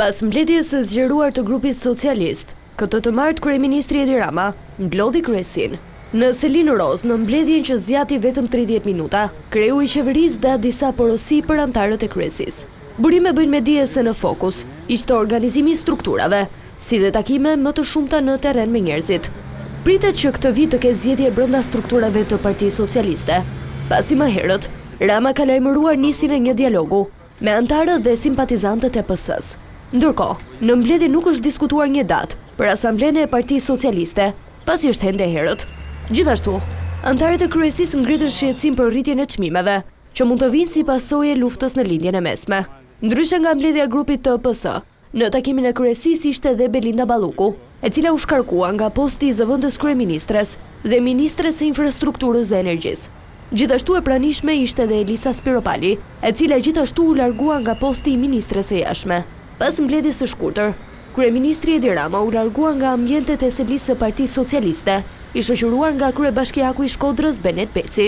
Pas mbledhjes së zgjeruar të grupit socialist, këtë të martë kryeministri Edi Rama mblodhi kryesin. Në Selin Roz, në mbledhjen që zgjati vetëm 30 minuta, kreu i qeverisë dha disa porosi për antarët e kryesisë. Burime bëjnë me dije se në fokus ishte organizimi i strukturave, si dhe takime më të shumta në terren me njerëzit. Pritet që këtë vit të ketë zgjedhje brenda strukturave të Partisë Socialiste, pasi më herët Rama ka lajmëruar nisjen e një dialogu me antarët dhe simpatizantët e PS-s. Ndërkohë, në mbledhje nuk është diskutuar një datë për asamblenë e Partisë Socialiste, pasi është hende herët. Gjithashtu, antarët e kryesisë ngritën shqetësim për rritjen e çmimeve, që mund të vinë si pasojë e luftës në lindjen e mesme. Ndryshe nga mbledhja e grupit të PS, në takimin e kryesisë ishte edhe Belinda Balluku, e cila u shkarkua nga posti i zëvendës kryeministres dhe ministres së infrastrukturës dhe energjisë. Gjithashtu e pranishme ishte edhe Elisa Spiropali, e cila gjithashtu u largua nga posti i ministres së jashtme. Pas mbledhjes së shkurtër, kryeministri Edi Rama u largua nga ambientet e selisë së Partisë Socialiste, i shoqëruar nga kryebashkiaku i Shkodrës Benet Peci.